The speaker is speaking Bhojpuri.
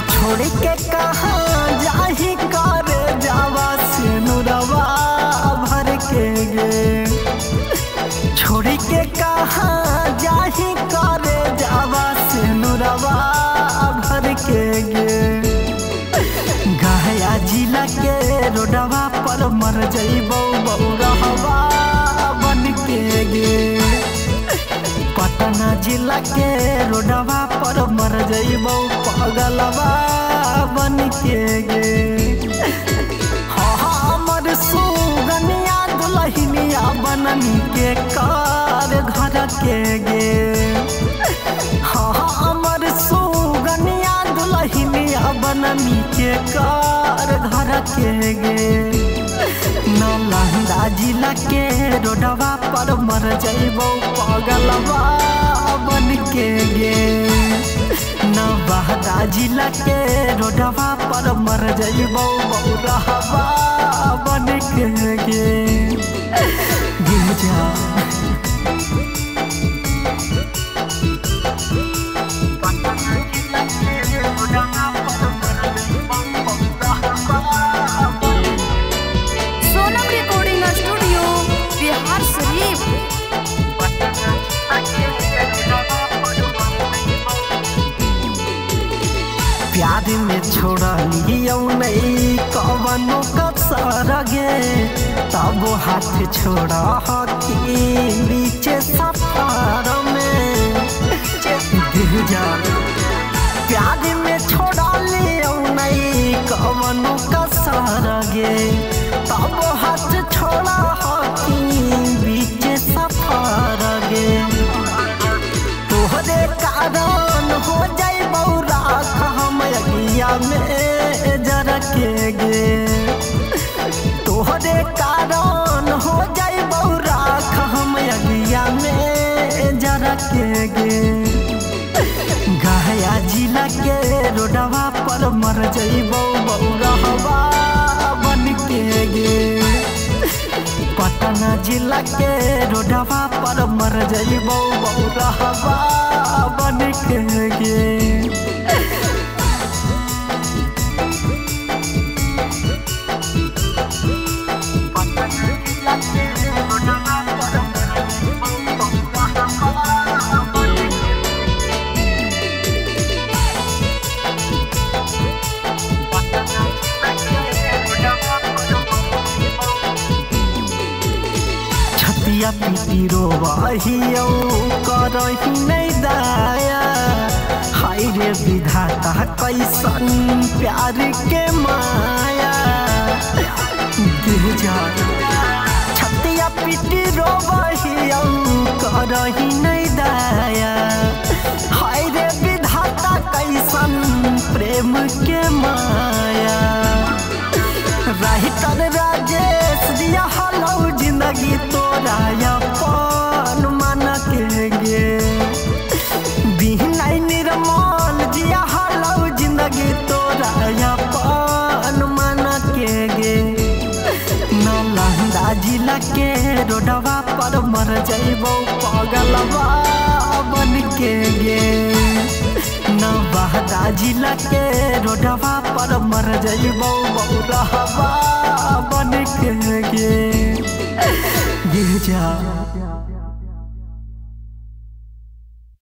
छोड़ के कहाँ जाही करे जावा सिनुरवा भर के गे। छोड़ के कहाँ जाही करे जावा सिनुरवा भर के गे। गया जिला के रोडवा पर मर जइबो बौरहवा बन के गे। पटना जिला के रोडवा पर मर जइबो पगलवा बन के गे। हमर सुगनिया दुल्हनिया बननी के कार घर के गे। हमर सुगनिया दुल्हनिया बननी के कार घर के गे। नालंदा जिला के रोडवा पर मर जइबो पगलवा बन के गे। नवादा जिला के रोडवा पर मर जइबो बौरहवा बन के गे। गिर जा प्यार में छोड़ा लियो नहीं कवनो कसर गे। तब हाथ छोड़ा हकी बीच सफर में गिर जा। प्यार में छोड़ा लियो नहीं कवनो कसर गे। तब हाथ छोड़ा हकी बीच सफर गे। तोहरे कारण हो जाए राख हम अगिया में जरा के गे। तोहरे कारण हो जाए राख हम अगिया में जरा के गे। गया जिला के रोडवा पर मर जइबो बौरहवा बन के गे। पटना जिला के रोडवा पर मर जइबो बौरहवा बन के गे। छतिया पीटी रोवाहियो करही नहीं दाया। हाय रे विधाता कैसन प्यार के माया। गिर जा छतिया पीटी रोवाहियो करही नहीं दाया। हाय रे विधाता कैसन प्रेम के माया। राहितर राजेश दिया हलो जिंदगी तोरा अपन मन के गे। बिहनाई निर्मल जिया हलो जिंदगी तोरा अपन मन के गे। नालंदा जिला के रोडवा पर मर जइबो पगलवा बन के गे। नवादा जिला के रोडवा पर मर जइबो बौरहवा बन के गे। गिर जा।